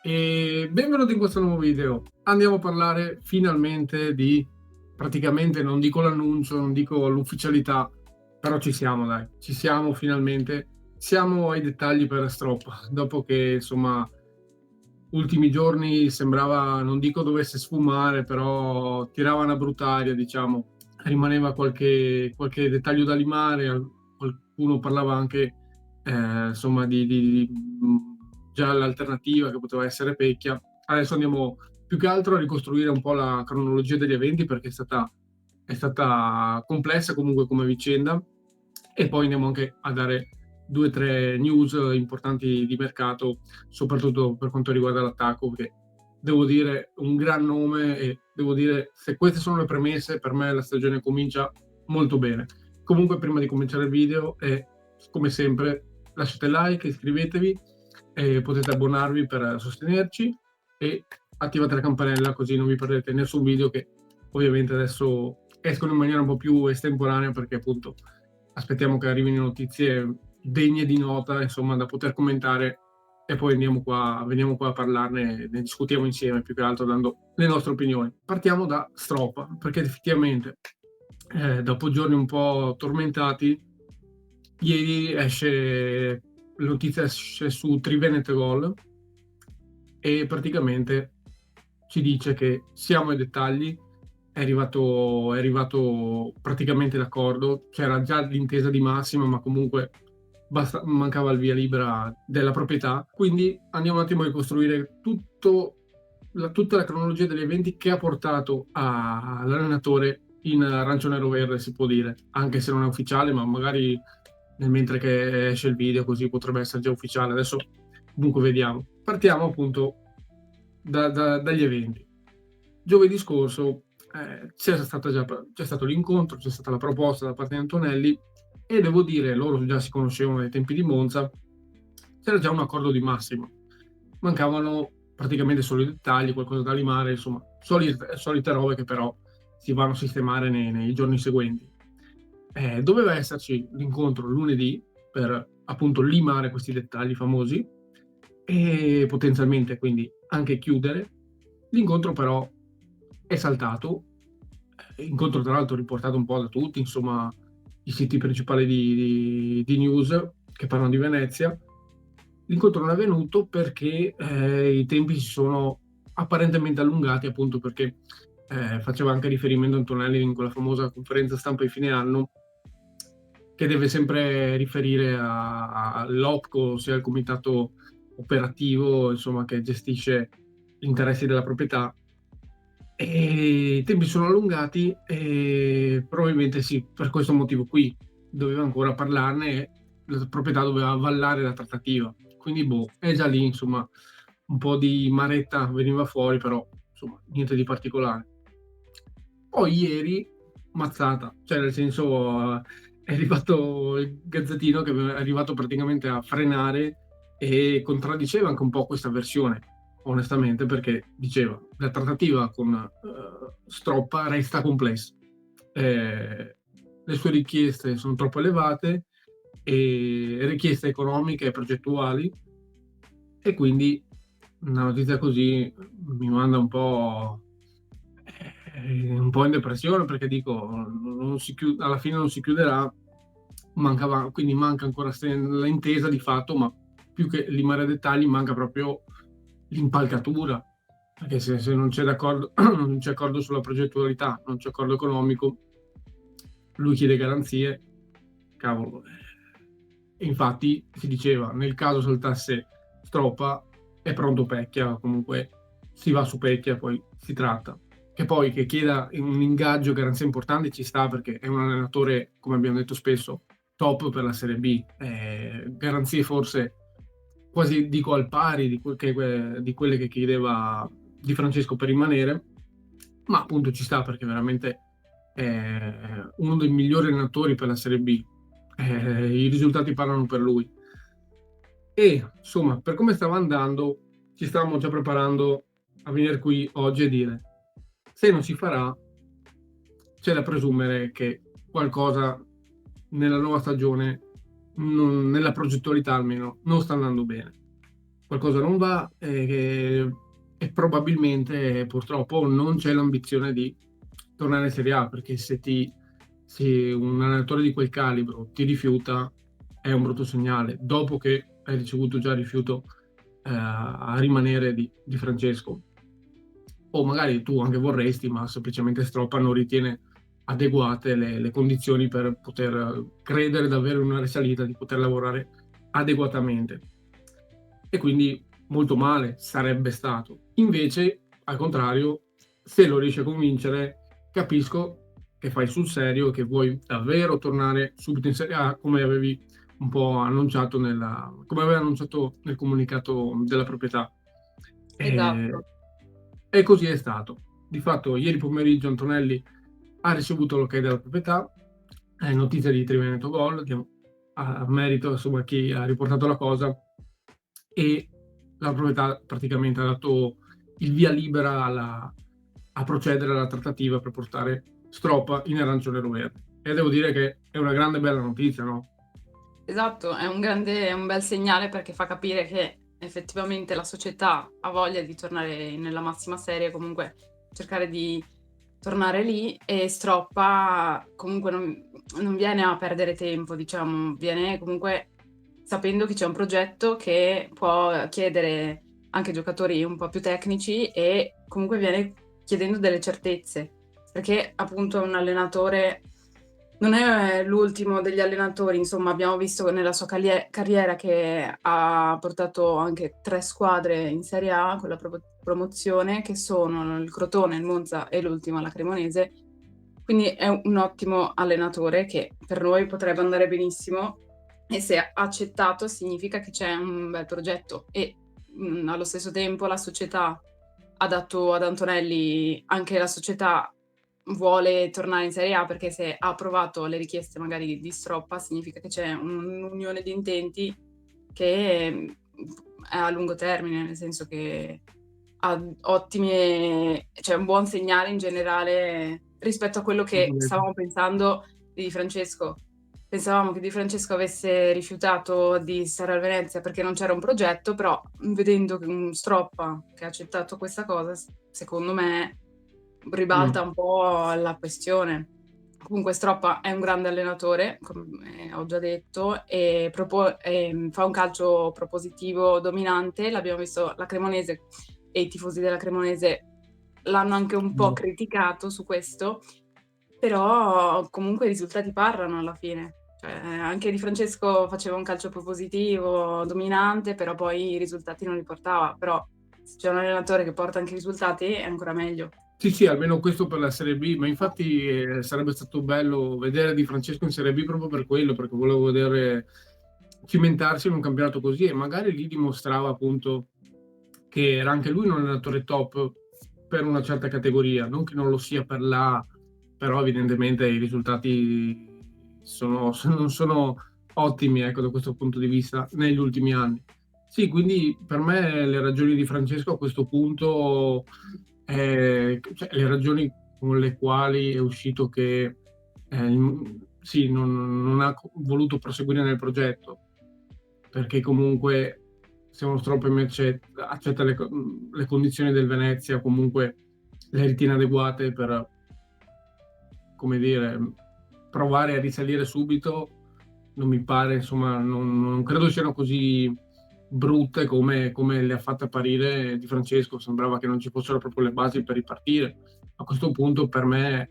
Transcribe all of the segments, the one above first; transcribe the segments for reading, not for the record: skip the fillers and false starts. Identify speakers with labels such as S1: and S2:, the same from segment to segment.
S1: E benvenuti in questo nuovo video. Andiamo a parlare finalmente di praticamente non dico l'annuncio, non dico l'ufficialità, però ci siamo dai, ci siamo finalmente. Siamo ai dettagli per Stroop, dopo che insomma ultimi giorni sembrava, non dico dovesse sfumare, però tirava una brutta aria, diciamo. Rimaneva qualche dettaglio da limare, qualcuno parlava anche insomma già l'alternativa che poteva essere Pecchia. Adesso andiamo più che altro a ricostruire un po' la cronologia degli eventi perché è stata complessa comunque come vicenda, e poi andiamo anche a dare 2 o 3 news importanti di mercato, soprattutto per quanto riguarda l'attacco, che devo dire un gran nome, e devo dire, se queste sono le premesse, per me la stagione comincia molto bene. Comunque prima di cominciare il video, come sempre, lasciate like, iscrivetevi, e potete abbonarvi per sostenerci, e attivate la campanella così non vi perdete nessun video, che ovviamente adesso escono in maniera un po' più estemporanea perché appunto aspettiamo che arrivino notizie degne di nota, insomma, da poter commentare, e poi veniamo qua a parlarne, ne discutiamo insieme, più che altro dando le nostre opinioni. Partiamo da Stropa, perché effettivamente dopo giorni un po' tormentati, ieri la notizia esce su Trivenet Gol, e praticamente ci dice che siamo ai dettagli, è arrivato praticamente d'accordo, c'era già l'intesa di massima, ma comunque mancava il via libera della proprietà. Quindi andiamo un attimo a ricostruire tutta la cronologia degli eventi che ha portato all'allenatore in arancione verde, si può dire, anche se non è ufficiale, ma magari nel mentre che esce il video così potrebbe essere già ufficiale. Adesso comunque vediamo. Partiamo appunto dagli eventi. Giovedì scorso c'è stato l'incontro, c'è stata la proposta da parte di Antonelli, e devo dire, loro già si conoscevano dai tempi di Monza, c'era già un accordo di massimo. Mancavano praticamente solo i dettagli, qualcosa da limare, insomma, solite robe che però si vanno a sistemare nei giorni seguenti. Doveva esserci l'incontro lunedì per appunto limare questi dettagli famosi e potenzialmente quindi anche chiudere. L'incontro però è saltato, incontro tra l'altro riportato un po' da tutti, insomma, i siti principali di news che parlano di Venezia. L'incontro non è avvenuto perché i tempi si sono apparentemente allungati, appunto perché faceva anche riferimento Antonelli in quella famosa conferenza stampa di fine anno, che deve sempre riferire all'OPCO, ossia il comitato operativo, insomma, che gestisce gli interessi della proprietà. E i tempi sono allungati, e probabilmente sì, per questo motivo qui doveva ancora parlarne, e la proprietà doveva avvallare la trattativa. Quindi boh, è già lì, insomma, un po' di maretta veniva fuori, però insomma niente di particolare. Poi ieri mazzata, cioè nel senso è arrivato il Gazzettino che è arrivato praticamente a frenare e contraddiceva anche un po' questa versione, onestamente, perché diceva la trattativa con Stroppa resta complessa, le sue richieste sono troppo elevate, e richieste economiche e progettuali, e quindi una notizia così mi manda un po' in depressione, perché dico, alla fine non si chiuderà, quindi manca ancora l'intesa di fatto, ma più che limare dettagli manca proprio l'impalcatura, perché se non c'è d'accordo, non c'è accordo sulla progettualità, non c'è accordo economico, lui chiede garanzie, cavolo. E infatti si diceva, nel caso saltasse Stroppa, è pronto Pecchia, comunque si va su Pecchia, poi si tratta. Che poi che chieda un ingaggio, garanzie importanti, ci sta, perché è un allenatore, come abbiamo detto spesso, top per la Serie B. Garanzie forse quasi dico al pari di quelle che chiedeva Di Francesco per rimanere, ma appunto ci sta perché veramente è uno dei migliori allenatori per la Serie B. I risultati parlano per lui. E insomma, per come stava andando, ci stavamo già preparando a venire qui oggi e dire: se non si farà, c'è da presumere che qualcosa nella nuova stagione, nella progettualità almeno, non sta andando bene. qualcosa non va e probabilmente purtroppo non c'è l'ambizione di tornare in Serie A, perché se un allenatore di quel calibro ti rifiuta è un brutto segnale, dopo che hai ricevuto già rifiuto a rimanere di Francesco. O magari tu anche vorresti, ma semplicemente Stroppa non ritiene adeguate le condizioni per poter credere davvero in una risalita, di poter lavorare adeguatamente. E quindi molto male sarebbe stato. Invece, al contrario, se lo riesci a convincere, capisco che fai sul serio e che vuoi davvero tornare subito in Serie A, come avevi un po' annunciato come aveva annunciato nel comunicato della proprietà. E,
S2: Esatto.
S1: e così è stato. Di fatto, ieri pomeriggio Antonelli ha ricevuto l'ok della proprietà, è notizia di Triveneto Gol, diamo a merito insomma a chi ha riportato la cosa, e la proprietà praticamente ha dato il via libera a procedere alla trattativa per portare Stroppa in arancione verde. E devo dire che è una grande bella notizia, no?
S2: Esatto, è un bel segnale perché fa capire che effettivamente la società ha voglia di tornare nella massima serie, comunque cercare di tornare lì, e Stroppa comunque non viene a perdere tempo, diciamo, viene comunque sapendo che c'è un progetto che può chiedere anche giocatori un po' più tecnici, e comunque viene chiedendo delle certezze, perché appunto è un allenatore, non è l'ultimo degli allenatori, insomma, abbiamo visto nella sua carriera che ha portato anche 3 squadre in Serie A con la promozione, che sono il Crotone, il Monza e l'ultima la Cremonese. Quindi è un ottimo allenatore che per noi potrebbe andare benissimo, e se ha accettato significa che c'è un bel progetto, e allo stesso tempo la società ha dato ad Antonelli, anche la società vuole tornare in Serie A, perché se ha approvato le richieste magari di Stroppa significa che c'è un'unione di intenti che è a lungo termine, nel senso che ha ottime, cioè un buon segnale in generale rispetto a quello che stavamo pensando di Francesco. Pensavamo che Di Francesco avesse rifiutato di stare al Venezia perché non c'era un progetto, però vedendo che Stroppa che ha accettato questa cosa, secondo me
S1: Mm.
S2: ribalta un po' la questione. Comunque Stroppa è un grande allenatore, come ho già detto, e fa un calcio propositivo dominante. L'abbiamo visto, la Cremonese e i tifosi della Cremonese l'hanno anche un po' criticato su questo, però comunque i risultati parlano alla fine. Cioè, anche Di Francesco faceva un calcio propositivo, dominante, però poi i risultati non li portava. Però se c'è un allenatore che porta anche i risultati è ancora meglio.
S1: Sì, sì, almeno questo per la Serie B, ma infatti sarebbe stato bello vedere Di Francesco in Serie B proprio per quello, perché volevo vedere cimentarsi in un campionato così e magari lì dimostrava appunto che era anche lui un allenatore top per una certa categoria, non che non lo sia per la, però evidentemente i risultati non sono ottimi, ecco, da questo punto di vista negli ultimi anni. Sì, quindi per me le ragioni di Francesco a questo punto, cioè, le ragioni con le quali è uscito che sì, non ha voluto proseguire nel progetto, perché comunque se uno Stroppa invece accetta le condizioni del Venezia, comunque le ritiene adeguate per, come dire, provare a risalire subito, non mi pare, insomma, non credo siano così brutte come le ha fatte apparire Di Francesco. Sembrava che non ci fossero proprio le basi per ripartire. A questo punto per me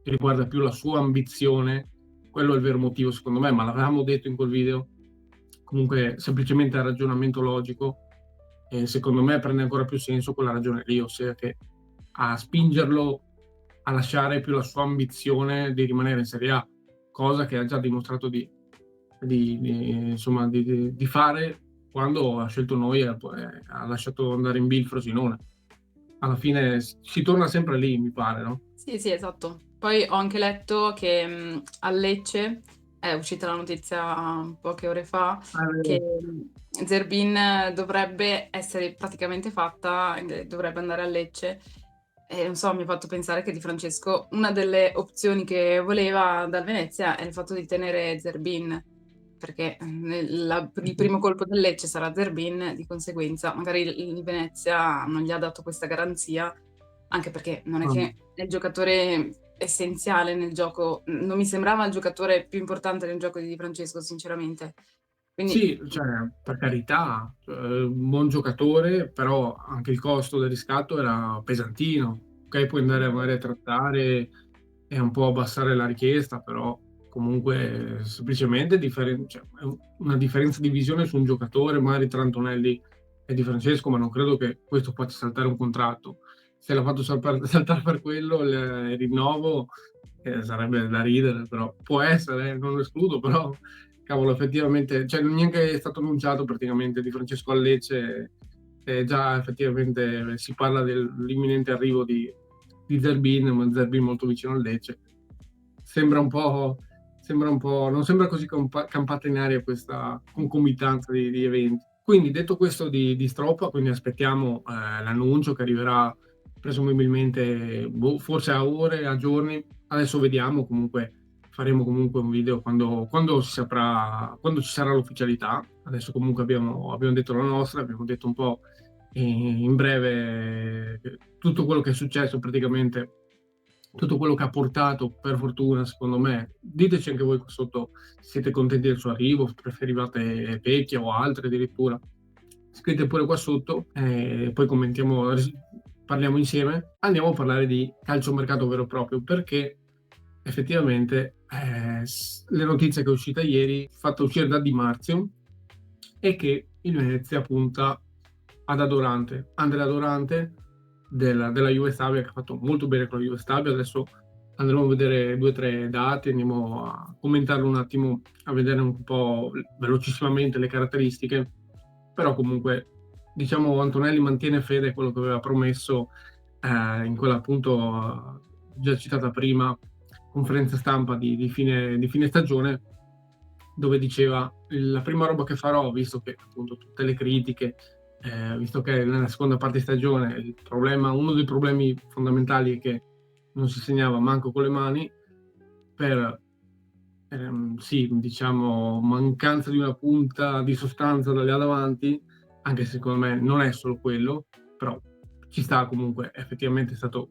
S1: riguarda più la sua ambizione, quello è il vero motivo secondo me, ma l'avevamo detto in quel video. Comunque semplicemente a ragionamento logico, e secondo me prende ancora più senso quella ragione lì, ossia che a spingerlo a lasciare più la sua ambizione di rimanere in Serie A, cosa che ha già dimostrato insomma, di fare quando ha scelto noi e ha lasciato andare in B il Frosinone. Alla fine si torna sempre lì, mi pare, no?
S2: Sì, sì, esatto. Poi ho anche letto che a Lecce è uscita la notizia poche ore fa che Zerbin dovrebbe essere praticamente fatta, dovrebbe andare a Lecce. E non so, mi ha fatto pensare che Di Francesco, una delle opzioni che voleva dal Venezia è il fatto di tenere Zerbin. perché il primo colpo del Lecce sarà Zerbin, di conseguenza magari il Venezia non gli ha dato questa garanzia, anche perché non è
S1: Ah,
S2: che è il giocatore essenziale nel gioco, non mi sembrava il giocatore più importante nel gioco di Di Francesco, sinceramente. Quindi
S1: sì, cioè, per carità, un buon giocatore, però anche il costo del riscatto era pesantino. Ok, puoi andare magari a trattare e un po' abbassare la richiesta, però comunque semplicemente cioè, è una differenza di visione su un giocatore, magari tra Antonelli e Di Francesco, ma non credo che questo faccia saltare un contratto. Se l'ha fatto saltare per quello il rinnovo, sarebbe da ridere, però può essere, non lo escludo, però cavolo, effettivamente, cioè neanche è stato annunciato praticamente Di Francesco a Lecce, e già effettivamente si parla dell'imminente arrivo di Zerbin, ma Zerbin molto vicino al Lecce. Sembra un po', non sembra così campata in aria questa concomitanza di eventi. Quindi detto questo di Stroppa, quindi aspettiamo l'annuncio che arriverà presumibilmente, forse a ore, a giorni. Adesso vediamo, comunque faremo comunque un video quando si saprà, quando ci sarà l'ufficialità. Adesso comunque abbiamo detto la nostra, abbiamo detto un po' in breve tutto quello che è successo praticamente, tutto quello che ha portato, per fortuna, secondo me. Diteci anche voi qua sotto se siete contenti del suo arrivo, preferivate Pecchia o altre addirittura. Scrivete pure qua sotto, poi commentiamo, parliamo insieme. Andiamo a parlare di calciomercato vero e proprio, perché effettivamente le notizie che è uscita ieri, fatta uscire da Di Marzio, è che il Venezia punta ad Adorante, Andrea Adorante della Juve Stabia, che ha fatto molto bene con la Juve Stabia. Adesso andremo a vedere 2 o 3 dati, andiamo a commentarlo un attimo, a vedere un po' velocissimamente le caratteristiche, però comunque diciamo Antonelli mantiene fede a quello che aveva promesso in quella appunto già citata prima conferenza stampa di fine stagione, dove diceva la prima roba che farò, visto che appunto tutte le critiche, visto che nella seconda parte di stagione uno dei problemi fondamentali è che non si segnava manco con le mani, per sì, diciamo mancanza di una punta di sostanza da lì davanti, anche se secondo me non è solo quello, però ci sta comunque, effettivamente è stato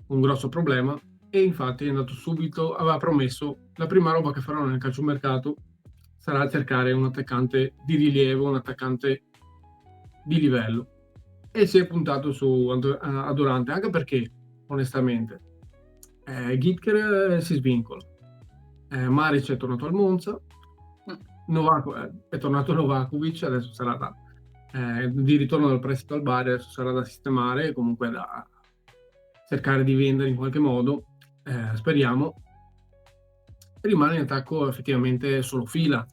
S1: un grosso problema. E infatti è andato subito, aveva promesso la prima roba che farò nel calciomercato sarà cercare un attaccante di rilievo, un attaccante di livello, e si è puntato su Adorante, anche perché onestamente Gitker si svincola, Maric è tornato al Monza, è tornato Novakovic, adesso sarà di ritorno dal prestito al Bari, adesso sarà da sistemare, comunque da cercare di vendere in qualche modo, speriamo. Rimane in attacco effettivamente solo Fila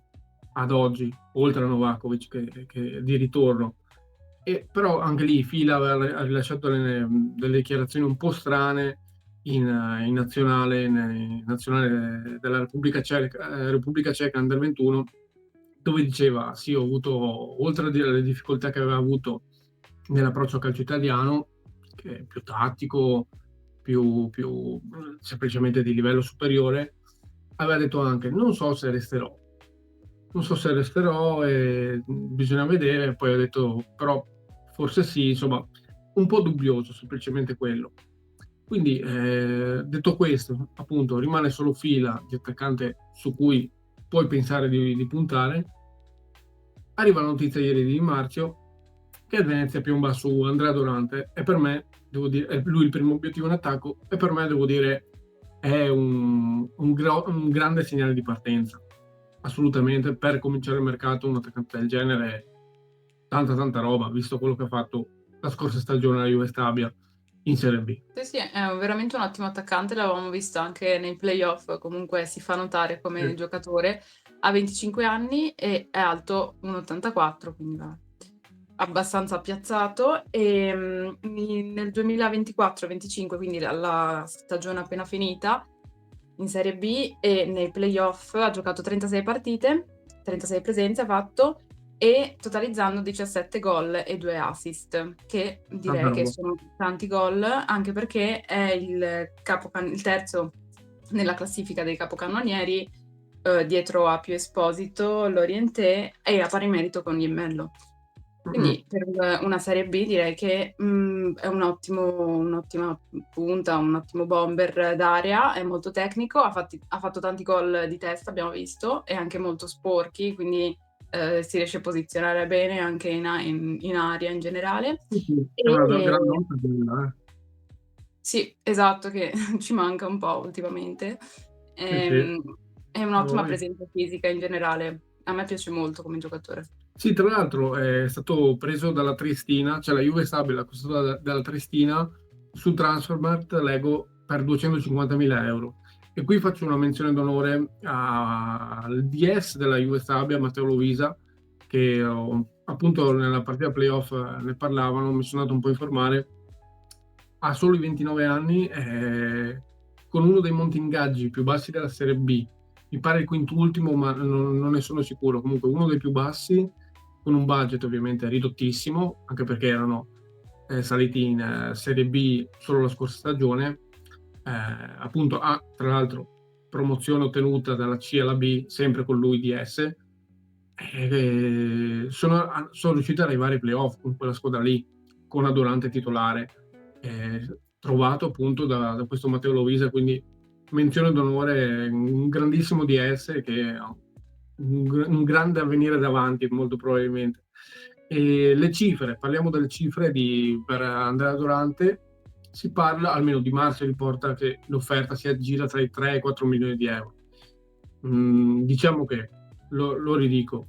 S1: ad oggi, oltre a Novakovic che di ritorno. Però anche lì Fila ha rilasciato delle dichiarazioni un po' strane in nazionale della Repubblica Ceca Under 21, dove diceva sì, ho avuto, oltre alle difficoltà che aveva avuto nell'approccio al calcio italiano, che è più tattico, più semplicemente di livello superiore, aveva detto anche non so se resterò e bisogna vedere. Poi ho detto però forse sì, insomma un po' dubbioso, semplicemente quello. Quindi detto questo, appunto rimane solo Fila di attaccante su cui puoi pensare di puntare. Arriva la notizia ieri di Di Marzio che il Venezia piomba su Andrea Dorante, e per me, devo dire, è lui il primo obiettivo in attacco, e per me devo dire è un grande segnale di partenza, assolutamente. Per cominciare il mercato un attaccante del genere è tanta roba, visto quello che ha fatto la scorsa stagione alla Juve Stabia in Serie B.
S2: sì, sì, è veramente un ottimo attaccante, l'avevamo visto anche nei playoff, comunque si fa notare come
S1: Sì.
S2: giocatore. Ha 25 anni e è alto 1,84, quindi va abbastanza piazzato. Nel 2024-25, quindi la stagione appena finita, in Serie B e nei playoff ha giocato 36 partite, 36 presenze ha fatto, e totalizzando 17 gol e 2 assist, che
S1: Tanta
S2: direi che
S1: roba.
S2: sono tanti gol, anche perché è il terzo nella classifica dei capocannonieri dietro a Pio Esposito, Lorientè e a pari merito con Iemmello.
S1: Mh-mh.
S2: Quindi per una serie B direi che, è un'ottima punta, un ottimo bomber d'aria, è molto tecnico, ha fatto tanti gol di testa abbiamo visto, e anche molto sporchi, quindi, si riesce a posizionare bene anche in aria in generale.
S1: Sì, sì, è una
S2: E
S1: grandota quella,
S2: sì, esatto, che ci manca un po' ultimamente.
S1: Sì, sì,
S2: Ehm, è
S1: a
S2: un'ottima
S1: voglia.
S2: presenza fisica in generale. A me piace molto come giocatore.
S1: Sì, tra l'altro è stato preso dalla Triestina, cioè la Juve Stabile l'ha acquistato dalla Triestina su Transfermarkt, leggo, per 250.000 euro. E qui faccio una menzione d'onore al DS della Juve Stabile, Matteo Lovisa, che appunto nella partita playoff ne parlavano, mi sono andato un po' a informare. Ha solo i 29 anni, con uno dei monti ingaggi più bassi della Serie B. Mi pare il quintultimo, ma non ne sono sicuro. Comunque uno dei più bassi, con un budget ovviamente ridottissimo, anche perché erano saliti in Serie B solo la scorsa stagione. Appunto ha, tra l'altro, promozione ottenuta dalla C alla B, sempre con lui DS. Sono riusciti ad arrivare ai playoff con quella squadra lì, con Adorante titolare, trovato appunto da questo Matteo Lovisa, quindi menzione d'onore, un grandissimo DS che ha un grande avvenire davanti, molto probabilmente. E le cifre, parliamo delle cifre per Andrea Dorante, si parla, almeno Di Marzio riporta che l'offerta si aggira tra i 3 e i 4 milioni di euro. Diciamo che, lo ridico,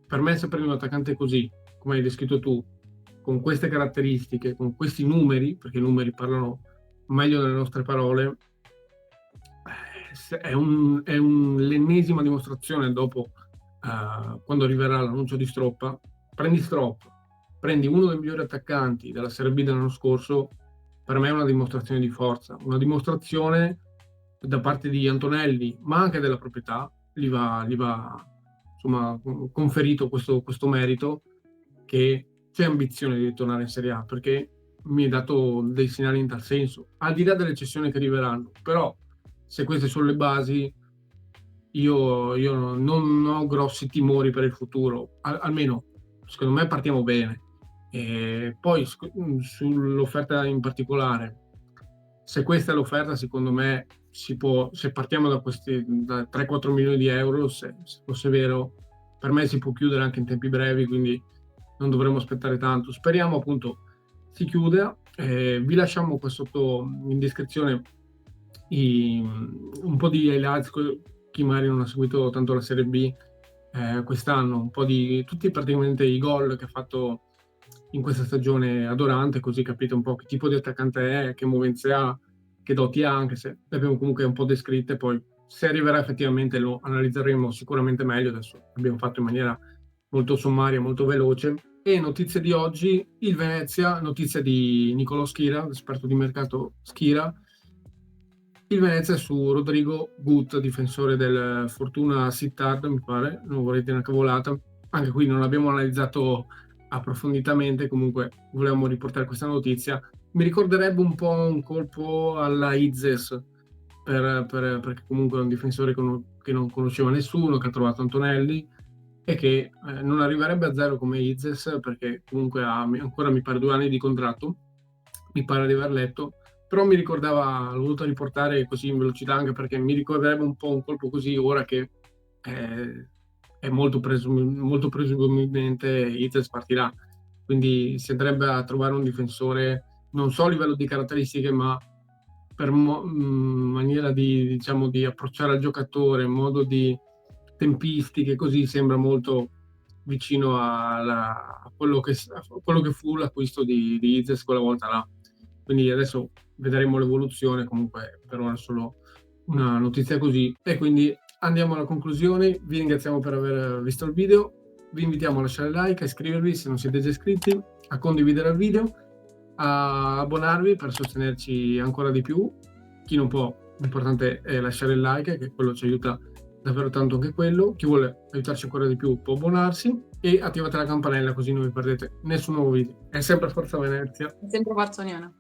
S1: per me se prendi un attaccante così, come hai descritto tu, con queste caratteristiche, con questi numeri, perché i numeri parlano meglio delle nostre parole, l'ennesima dimostrazione dopo, quando arriverà l'annuncio di Stroppa. Prendi Stroppa, prendi uno dei migliori attaccanti della Serie B dell'anno scorso, per me è una dimostrazione di forza, una dimostrazione da parte di Antonelli, ma anche della proprietà, gli va insomma conferito questo merito, che c'è ambizione di ritornare in Serie A, perché mi hai dato dei segnali in tal senso, al di là delle cessioni che arriveranno. Però se queste sono le basi, io non ho grossi timori per il futuro, almeno secondo me partiamo bene. E poi sull'offerta in particolare, se questa è l'offerta, secondo me si può, se partiamo da questi da 3-4 milioni di euro, se fosse vero, per me si può chiudere anche in tempi brevi, quindi non dovremmo aspettare tanto. Speriamo appunto si chiuda. Vi lasciamo qua sotto in descrizione un po' di highlights, chi magari non ha seguito tanto la Serie B quest'anno, un po' di tutti praticamente i gol che ha fatto in questa stagione a Dorante, così capite un po' che tipo di attaccante è, che movenze ha, che doti ha, anche se le abbiamo comunque un po' descritte. Poi se arriverà effettivamente lo analizzeremo sicuramente meglio. Adesso l'abbiamo fatto in maniera molto sommaria, molto veloce. E notizie di oggi, il Venezia, notizia di Nicolò Schira, esperto di mercato Schira, il Venezia su Rodrigo Gut, difensore del Fortuna Sittard, mi pare, non vorrei dire una cavolata. Anche qui non l'abbiamo analizzato approfonditamente, comunque volevamo riportare questa notizia. Mi ricorderebbe un po' un colpo alla Izes, perché comunque è un difensore che non conosceva nessuno, che ha trovato Antonelli e che non arriverebbe a zero come Izes, perché comunque ha ancora mi pare 2 anni di contratto, mi pare di aver letto. Però mi ricordava, l'ho voluto riportare così in velocità, anche perché mi ricorderebbe un po' un colpo così, ora che è molto presumibilmente Izes partirà, quindi si andrebbe a trovare un difensore non so a livello di caratteristiche, ma per maniera di, diciamo, di approcciare al giocatore, modo di tempistiche, così sembra molto vicino a quello che fu l'acquisto di Izes quella volta là. Quindi adesso vedremo l'evoluzione, comunque per ora è solo una notizia così. E quindi andiamo alla conclusione. Vi ringraziamo per aver visto il video, vi invitiamo a lasciare like, a iscrivervi se non siete già iscritti, a condividere il video, a abbonarvi per sostenerci ancora di più. Chi non può, l'importante è lasciare il like, che quello ci aiuta davvero tanto anche quello. Chi vuole aiutarci ancora di più può abbonarsi e attivate la campanella così non vi perdete nessun nuovo video. È sempre Forza Venezia.
S2: Sempre Forza Unione.